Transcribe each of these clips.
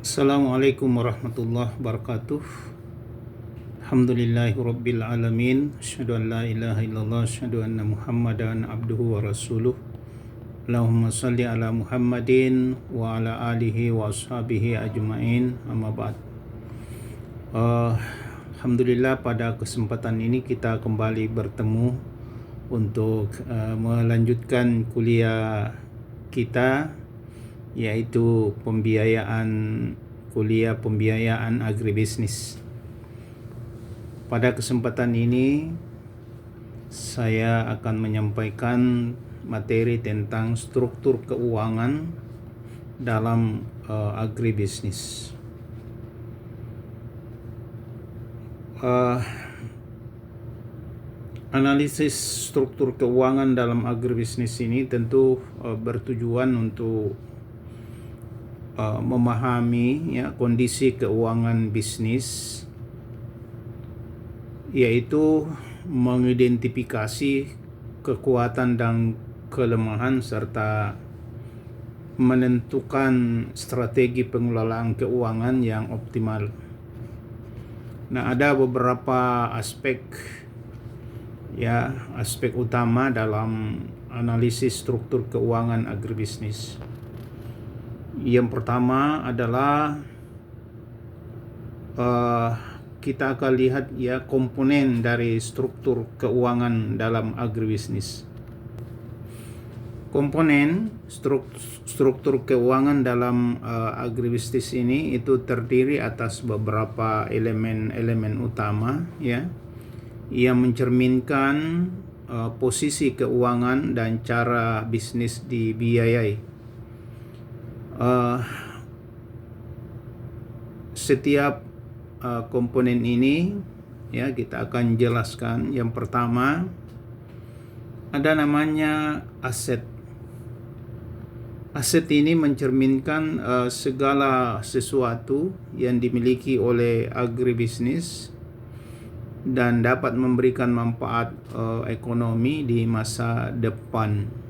Assalamualaikum warahmatullahi wabarakatuh. Alhamdulillahi rabbil alamin. Asyhadu an la ilaha illallah, asyhadu anna Muhammadan abduhu wa rasuluh. Allahumma salli ala Muhammadin wa ala alihi wa ashabihi ajma'in. Amma ba'd. Alhamdulillah, pada kesempatan ini kita kembali bertemu untuk melanjutkan kuliah kita, yaitu kuliah pembiayaan agribisnis. Pada kesempatan ini saya akan menyampaikan materi tentang struktur keuangan dalam agribisnis. Analisis struktur keuangan dalam agribisnis ini tentu bertujuan untuk memahami kondisi keuangan bisnis, yaitu mengidentifikasi kekuatan dan kelemahan serta menentukan strategi pengelolaan keuangan yang optimal. Nah, ada beberapa aspek utama dalam analisis struktur keuangan agribisnis. Yang pertama adalah kita akan lihat komponen dari struktur keuangan dalam agribisnis. Komponen struktur keuangan dalam agribisnis ini itu terdiri atas beberapa elemen utama yang mencerminkan posisi keuangan dan cara bisnis dibiayai. Setiap komponen ini kita akan jelaskan. Yang pertama ada namanya aset. Aset ini mencerminkan segala sesuatu yang dimiliki oleh agribisnis dan dapat memberikan manfaat ekonomi di masa depan.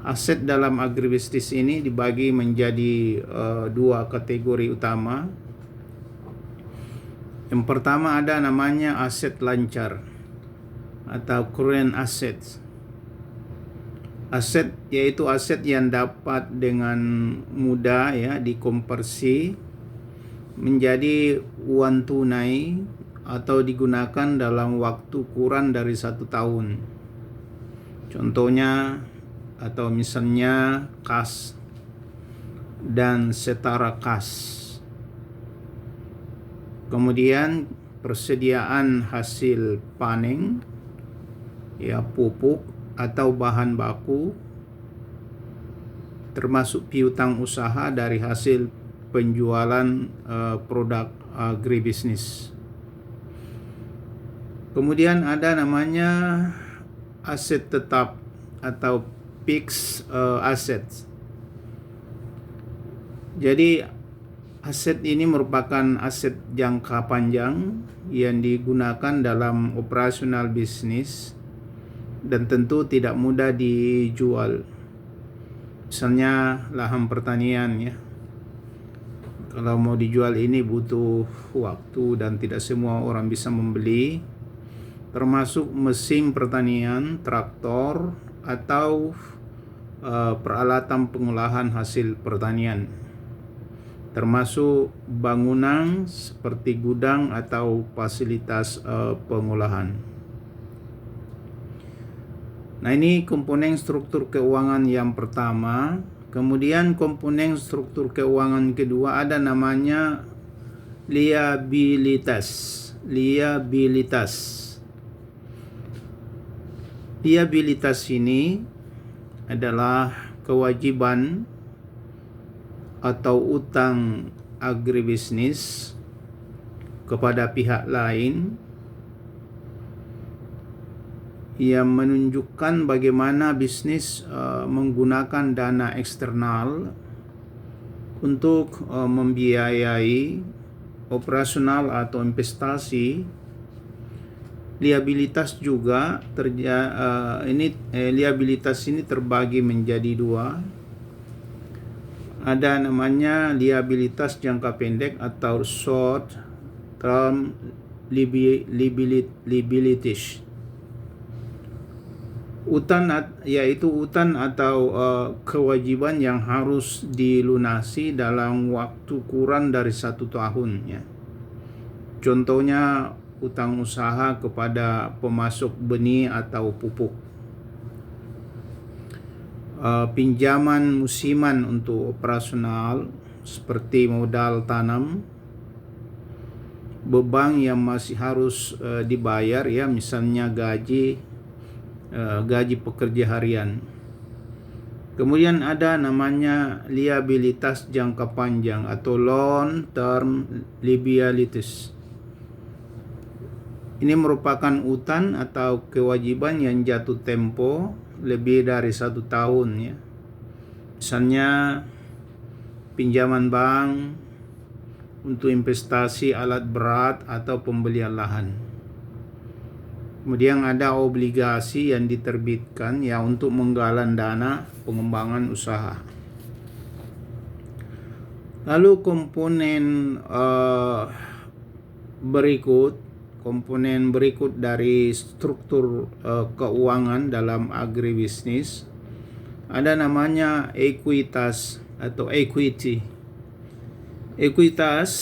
Aset dalam agribisnis ini dibagi menjadi dua kategori utama. Yang pertama ada namanya aset lancar atau current assets. Aset yaitu aset yang dapat dengan mudah dikonversi menjadi uang tunai atau digunakan dalam waktu kurang dari 1 tahun. Contohnya atau misalnya kas dan setara kas. Kemudian persediaan hasil panen, pupuk atau bahan baku, termasuk piutang usaha dari hasil penjualan produk agribisnis. Kemudian ada namanya aset tetap atau fixed assets. Jadi aset ini merupakan aset jangka panjang yang digunakan dalam operasional bisnis dan tentu tidak mudah dijual. Misalnya lahan pertanian Kalau mau dijual ini butuh waktu dan tidak semua orang bisa membeli, termasuk mesin pertanian, traktor, atau peralatan pengolahan hasil pertanian, termasuk bangunan seperti gudang atau fasilitas pengolahan. Nah, ini komponen struktur keuangan yang pertama. Kemudian komponen struktur keuangan kedua ada namanya liabilitas. Liabilitas ini adalah kewajiban atau utang agribisnis kepada pihak lain yang menunjukkan bagaimana bisnis menggunakan dana eksternal untuk membiayai operasional atau investasi. Liabilitas juga liabilitas ini terbagi menjadi dua. Ada namanya liabilitas jangka pendek atau short term liabilities. Yaitu utang atau kewajiban yang harus dilunasi dalam waktu kurang dari 1 tahun, ya. Contohnya utang usaha kepada pemasok benih atau pupuk, pinjaman musiman untuk operasional seperti modal tanam, beban yang masih harus dibayar, ya, misalnya gaji pekerja harian. Kemudian ada namanya liabilitas jangka panjang atau long term liabilities. Ini merupakan utang atau kewajiban yang jatuh tempo lebih dari 1 tahun, ya. Misalnya pinjaman bank untuk investasi alat berat atau pembelian lahan. Kemudian ada obligasi yang diterbitkan, ya, untuk menggalang dana pengembangan usaha. Lalu komponen berikut dari struktur keuangan dalam agribisnis ada namanya ekuitas atau equity. Ekuitas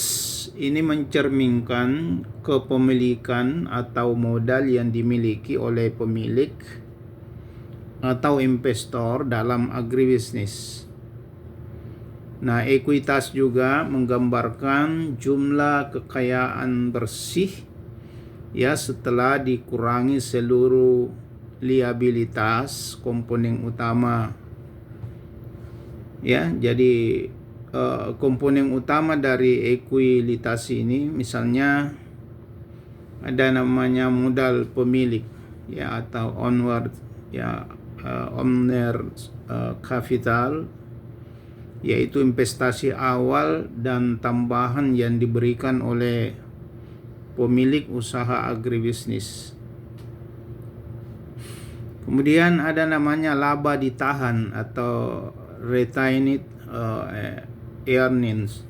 ini mencerminkan kepemilikan atau modal yang dimiliki oleh pemilik atau investor dalam agribisnis. Nah, ekuitas juga menggambarkan jumlah kekayaan bersih, ya, setelah dikurangi seluruh liabilitas komponen utama, ya. Jadi komponen utama dari ekuitas ini misalnya ada namanya modal pemilik, ya, atau owner capital, yaitu investasi awal dan tambahan yang diberikan oleh pemilik usaha agribisnis. Kemudian ada namanya laba ditahan atau retained earnings,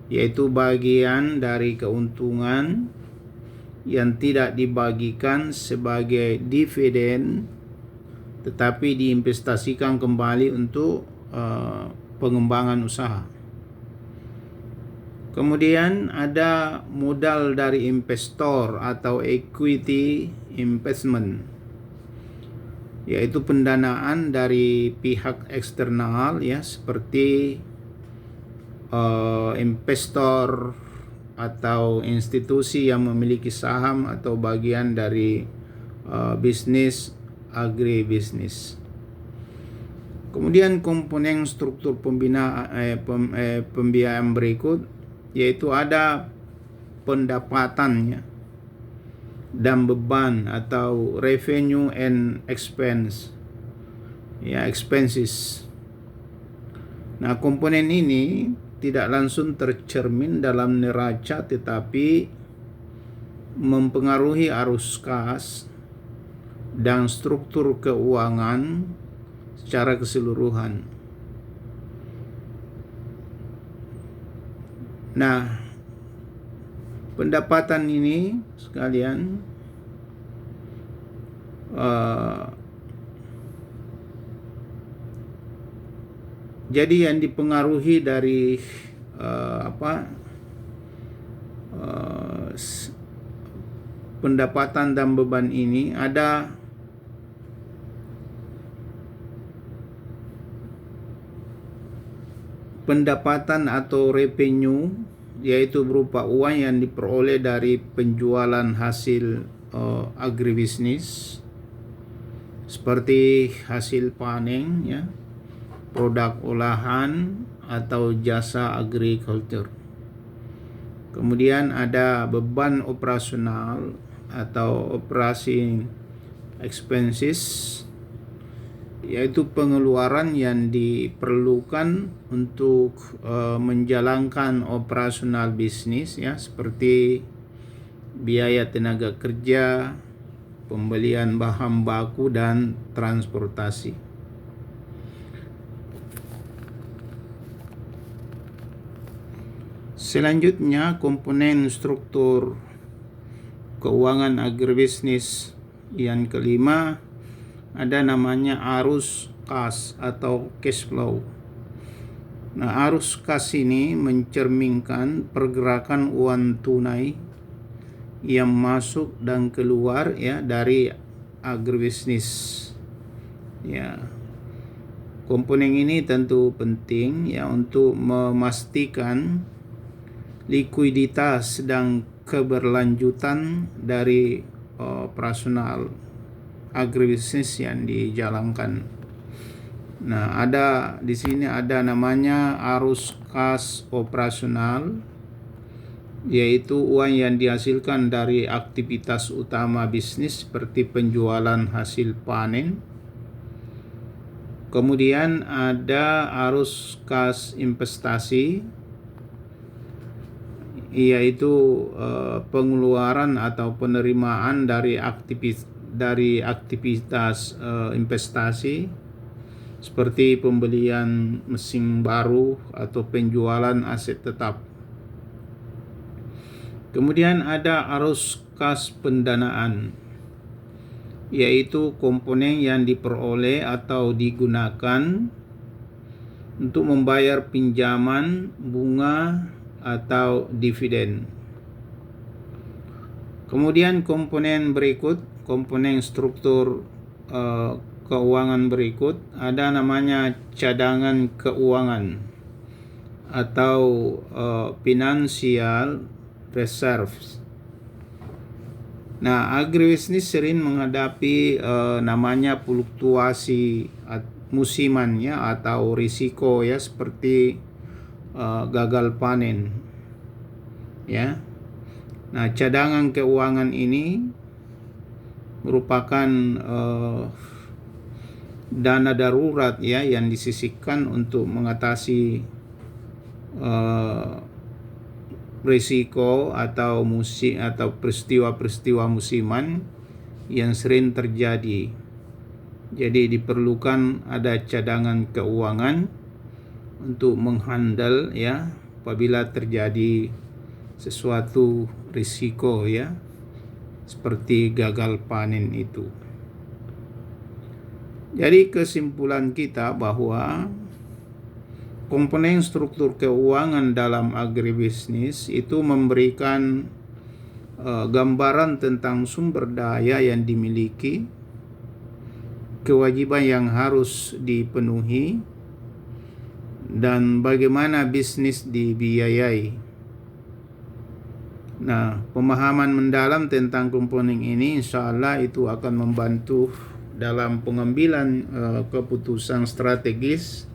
yaitu bagian dari keuntungan yang tidak dibagikan sebagai dividen tetapi diinvestasikan kembali untuk pengembangan usaha. Kemudian ada modal dari investor atau equity investment, yaitu pendanaan dari pihak eksternal, ya, seperti investor atau institusi yang memiliki saham atau bagian dari bisnis agribisnis. Kemudian komponen struktur pembiayaan berikut, yaitu ada pendapatannya dan beban atau revenue and expenses. Nah, komponen ini tidak langsung tercermin dalam neraca tetapi mempengaruhi arus kas dan struktur keuangan secara keseluruhan. Nah, pendapatan ini sekalian jadi yang dipengaruhi dari pendapatan dan beban ini ada pendapatan atau revenue, yaitu berupa uang yang diperoleh dari penjualan hasil agribisnis seperti hasil panen, ya, produk olahan atau jasa agriculture. Kemudian ada beban operasional atau operasi expenses, yaitu pengeluaran yang diperlukan untuk menjalankan operasional bisnis, ya, seperti biaya tenaga kerja, pembelian bahan baku dan transportasi. Selanjutnya, komponen struktur keuangan agribisnis yang kelima ada namanya arus kas atau cash flow. Nah, arus kas ini mencerminkan pergerakan uang tunai yang masuk dan keluar ya dari agribisnis. Ya. Komponen ini tentu penting ya untuk memastikan likuiditas dan keberlanjutan dari operasional agribisnis yang dijalankan. Nah, di sini ada namanya arus kas operasional, yaitu uang yang dihasilkan dari aktivitas utama bisnis seperti penjualan hasil panen. Kemudian ada arus kas investasi, yaitu pengeluaran atau penerimaan dari aktivitas investasi seperti pembelian mesin baru atau penjualan aset tetap. Kemudian ada arus kas pendanaan, yaitu komponen yang diperoleh atau digunakan untuk membayar pinjaman, bunga, atau dividen. Kemudian komponen struktur keuangan berikut ada namanya cadangan keuangan atau financial reserves. Nah, agribisnis sering menghadapi namanya fluktuasi musiman ya atau risiko ya seperti gagal panen ya. Nah, cadangan keuangan ini merupakan dana darurat ya yang disisihkan untuk mengatasi risiko atau peristiwa-peristiwa musiman yang sering terjadi. Jadi diperlukan ada cadangan keuangan untuk menghandle ya apabila terjadi sesuatu risiko ya seperti gagal panen itu. Jadi kesimpulan kita bahwa komponen struktur keuangan dalam agribisnis itu memberikan gambaran tentang sumber daya yang dimiliki, kewajiban yang harus dipenuhi, dan bagaimana bisnis dibiayai. Nah, pemahaman mendalam tentang komponen ini insya Allah itu akan membantu dalam pengambilan keputusan strategis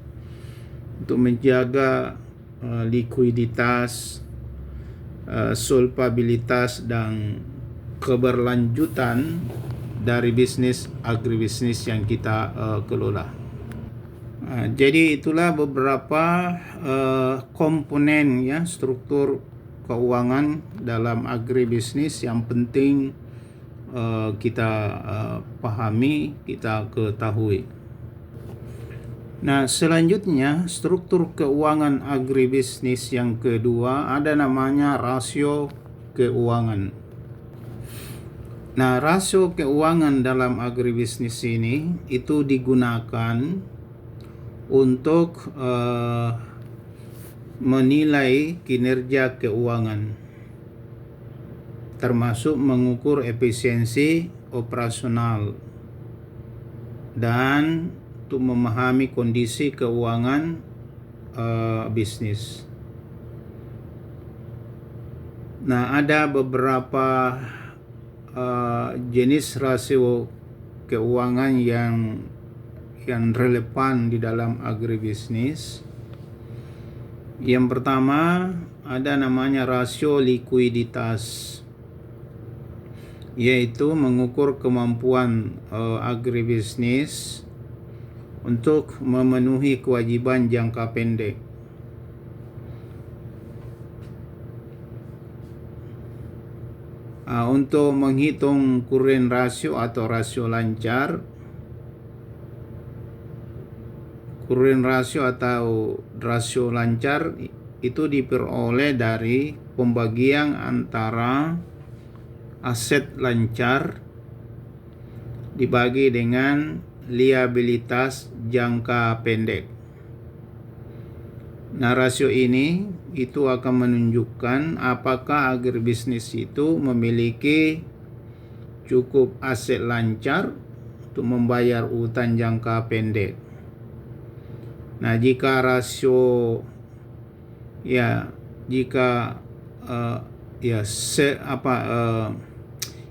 untuk menjaga likuiditas, solvabilitas, dan keberlanjutan dari bisnis agribisnis yang kita kelola. Jadi itulah beberapa komponen ya struktur keuangan dalam agribisnis yang penting kita pahami, kita ketahui. Nah, selanjutnya struktur keuangan agribisnis yang kedua ada namanya rasio keuangan. Nah, rasio keuangan dalam agribisnis ini itu digunakan untuk menilai kinerja keuangan, termasuk mengukur efisiensi operasional dan untuk memahami kondisi keuangan bisnis. Nah, ada beberapa jenis rasio keuangan yang relevan di dalam agribisnis. Yang pertama ada namanya rasio likuiditas, yaitu mengukur kemampuan agribisnis untuk memenuhi kewajiban jangka pendek. Untuk menghitung current ratio atau rasio lancar, rasio lancar itu diperoleh dari pembagian antara aset lancar dibagi dengan liabilitas jangka pendek. Nah, rasio ini itu akan menunjukkan apakah agribisnis itu memiliki cukup aset lancar untuk membayar utang jangka pendek. Nah, jika rasio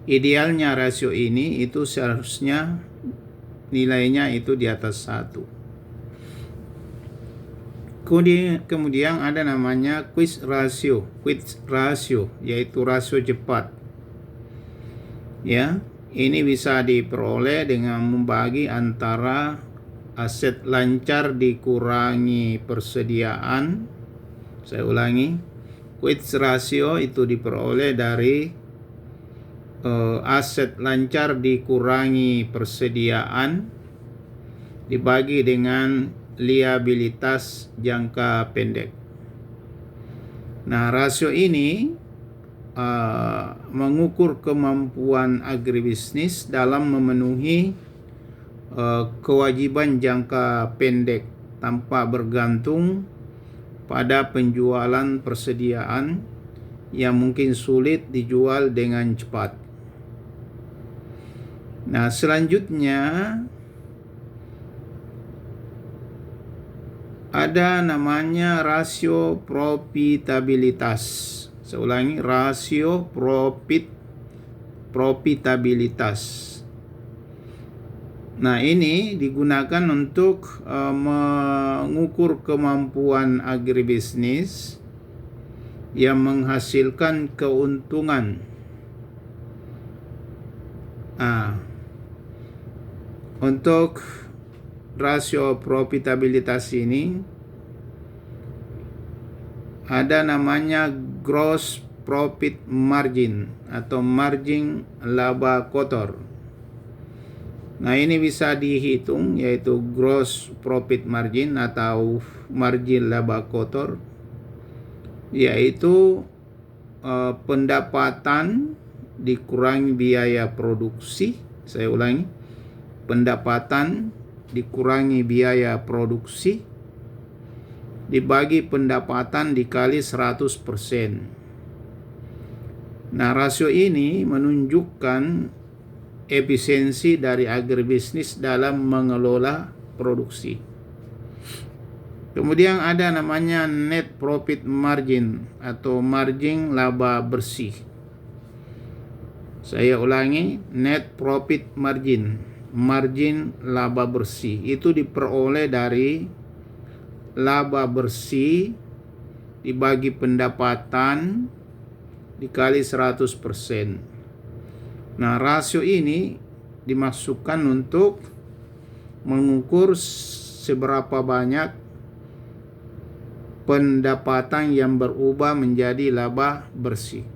idealnya rasio ini itu seharusnya nilainya itu di atas 1. Kemudian ada namanya quick ratio, yaitu rasio cepat. Ya, ini bisa diperoleh dengan membagi antara aset lancar dikurangi persediaan. Saya ulangi, quick ratio itu diperoleh dari aset lancar dikurangi persediaan dibagi dengan liabilitas jangka pendek. Nah, rasio ini mengukur kemampuan agribisnis dalam memenuhi kewajiban jangka pendek tanpa bergantung pada penjualan persediaan yang mungkin sulit dijual dengan cepat. Nah, selanjutnya ada namanya rasio profitabilitas. Saya ulangi, rasio profitabilitas. Nah, ini digunakan untuk mengukur kemampuan agribisnis yang menghasilkan keuntungan. Untuk rasio profitabilitas ini ada namanya gross profit margin atau margin laba kotor. Nah, ini bisa dihitung, yaitu gross profit margin atau margin laba kotor, yaitu pendapatan dikurangi biaya produksi. Saya ulangi, pendapatan dikurangi biaya produksi dibagi pendapatan dikali 100%. Nah, rasio ini menunjukkan efisiensi dari agribisnis dalam mengelola produksi. Kemudian ada namanya net profit margin atau margin laba bersih. Saya ulangi, net profit margin, margin laba bersih itu diperoleh dari laba bersih dibagi pendapatan dikali 100%. Nah, rasio ini dimasukkan untuk mengukur seberapa banyak pendapatan yang berubah menjadi laba bersih.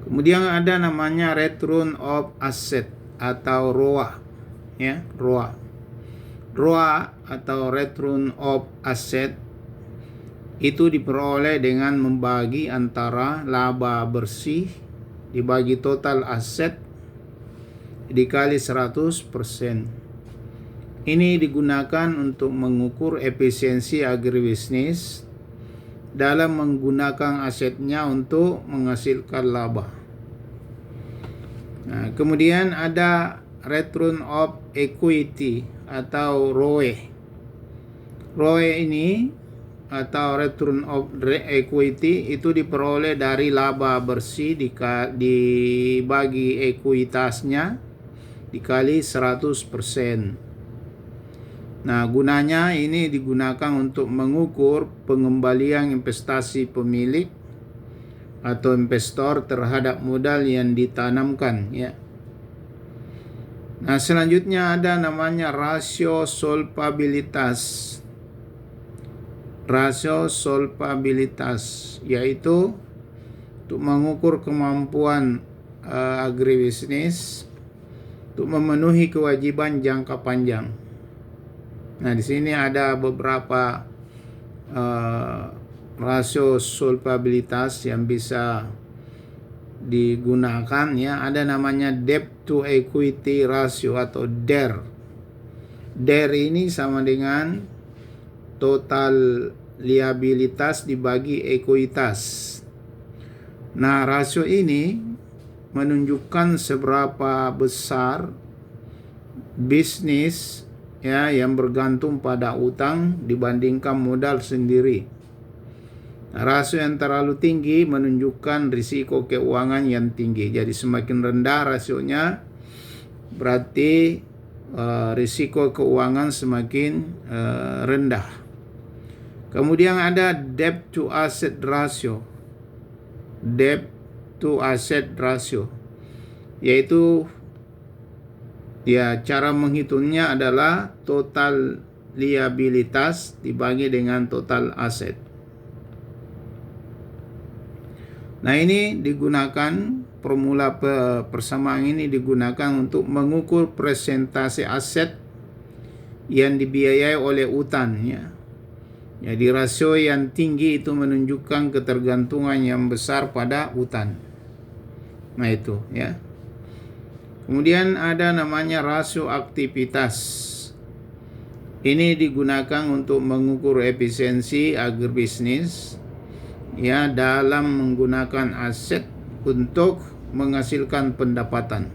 Kemudian ada namanya return of asset atau ROA, ya, ROA. ROA atau return of asset itu diperoleh dengan membagi antara laba bersih dibagi total aset dikali 100%. Ini digunakan untuk mengukur efisiensi agribisnis dalam menggunakan asetnya untuk menghasilkan laba. Nah, kemudian ada return of equity atau ROE. ROE ini atau return of equity itu diperoleh dari laba bersih dibagi ekuitasnya dikali 100%. Nah, gunanya ini digunakan untuk mengukur pengembalian investasi pemilik atau investor terhadap modal yang ditanamkan, ya. Nah, selanjutnya ada namanya rasio solvabilitas. Rasio solvabilitas yaitu untuk mengukur kemampuan agribisnis untuk memenuhi kewajiban jangka panjang. Nah, di sini ada beberapa rasio solvabilitas yang bisa digunakan ya. Ada namanya debt to equity ratio atau DER. DER ini sama dengan total liabilitas dibagi ekuitas. Nah, rasio ini menunjukkan seberapa besar bisnis ya yang bergantung pada utang dibandingkan modal sendiri. Rasio yang terlalu tinggi menunjukkan risiko keuangan yang tinggi. Jadi semakin rendah rasionya berarti risiko keuangan semakin rendah. Kemudian ada debt to asset ratio. Debt to asset ratio yaitu ya cara menghitungnya adalah total liabilitas dibagi dengan total aset. Nah, ini digunakan formula persamaan ini digunakan untuk mengukur presentasi aset yang dibiayai oleh utang ya. Jadi rasio yang tinggi itu menunjukkan ketergantungan yang besar pada utang. Nah, itu ya. Kemudian ada namanya rasio aktivitas. Ini digunakan untuk mengukur efisiensi agribisnis ya dalam menggunakan aset untuk menghasilkan pendapatan.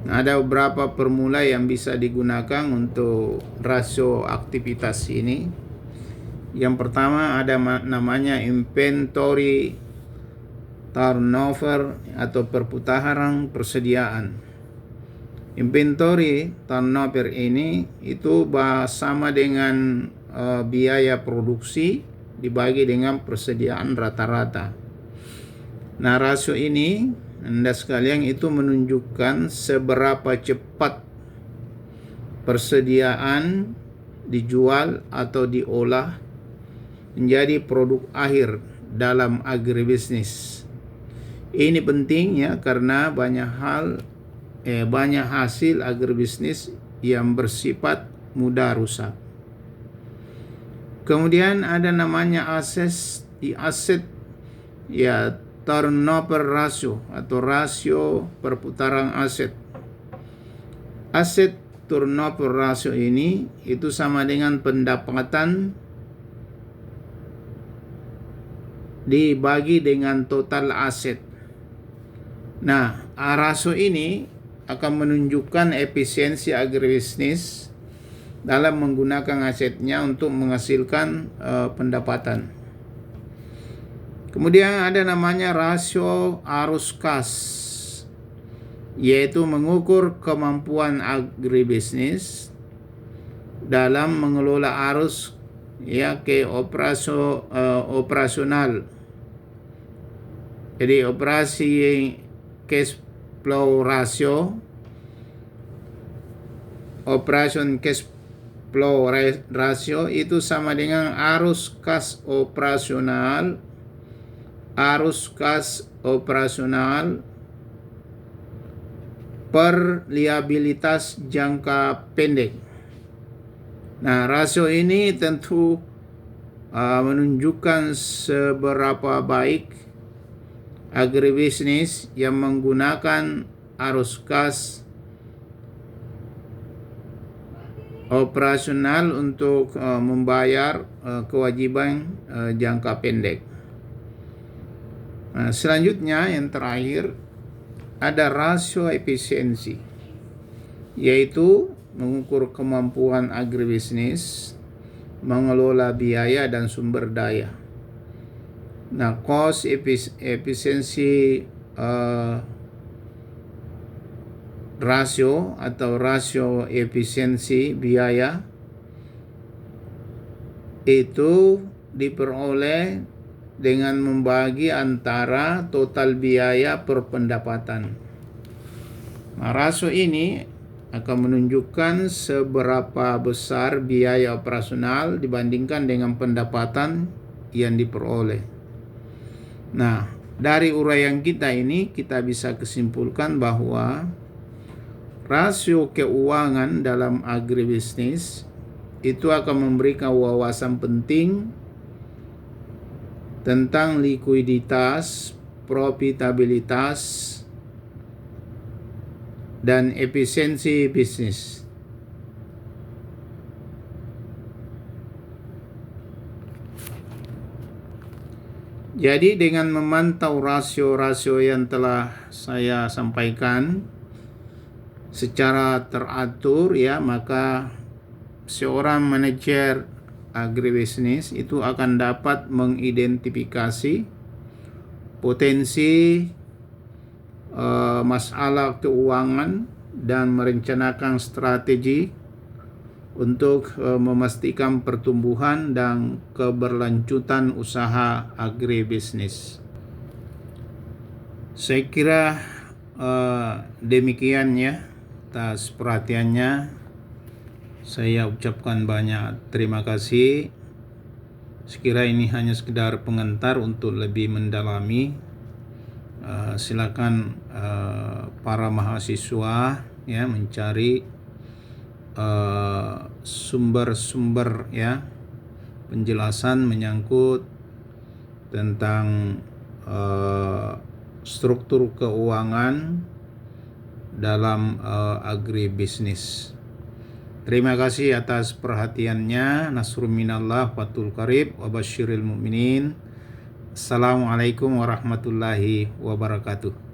Nah, ada beberapa formula yang bisa digunakan untuk rasio aktivitas ini. Yang pertama ada namanya inventory turnover atau perputaran persediaan. Inventory turnover ini itu sama dengan biaya produksi dibagi dengan persediaan rata-rata. Nah, rasio ini Anda sekalian itu menunjukkan seberapa cepat persediaan dijual atau diolah menjadi produk akhir dalam agribisnis. Ini penting ya karena banyak hasil agribisnis yang bersifat mudah rusak. Kemudian ada namanya aset ya turnover ratio atau rasio perputaran aset. Aset turnover ratio ini itu sama dengan pendapatan dibagi dengan total aset. Nah, rasio ini akan menunjukkan efisiensi agribisnis dalam menggunakan asetnya untuk menghasilkan pendapatan. Kemudian ada namanya rasio arus kas, yaitu mengukur kemampuan agribisnis dalam mengelola arus ya ke operasional. Jadi operasi cash flow ratio, operation cash flow ratio itu sama dengan arus kas operasional per liabilitas jangka pendek. Nah, rasio ini tentu menunjukkan seberapa baik agribisnis yang menggunakan arus kas operasional untuk membayar kewajiban jangka pendek. Nah, selanjutnya yang terakhir ada rasio efisiensi, yaitu mengukur kemampuan agribisnis mengelola biaya dan sumber daya. Nah, cost efisiensi rasio atau rasio efisiensi biaya itu diperoleh dengan membagi antara total biaya per pendapatan. Nah, rasio ini akan menunjukkan seberapa besar biaya operasional dibandingkan dengan pendapatan yang diperoleh. Nah, dari uraian kita ini kita bisa kesimpulkan bahwa rasio keuangan dalam agribisnis itu akan memberikan wawasan penting tentang likuiditas, profitabilitas, dan efisiensi bisnis. Jadi dengan memantau rasio-rasio yang telah saya sampaikan secara teratur ya, maka seorang manajer agribisnis itu akan dapat mengidentifikasi potensi masalah keuangan dan merencanakan strategi untuk memastikan pertumbuhan dan keberlanjutan usaha agribisnis. Saya kira demikian ya, atas perhatiannya. Saya ucapkan banyak terima kasih. Sekira ini hanya sekedar pengantar untuk lebih mendalami. Silakan para mahasiswa ya mencari sumber-sumber ya penjelasan menyangkut tentang struktur keuangan dalam agribisnis. Terima kasih atas perhatiannya. Nasrun minallah fathul qarib wa basyiril mu'minin. Assalamualaikum warahmatullahi wabarakatuh.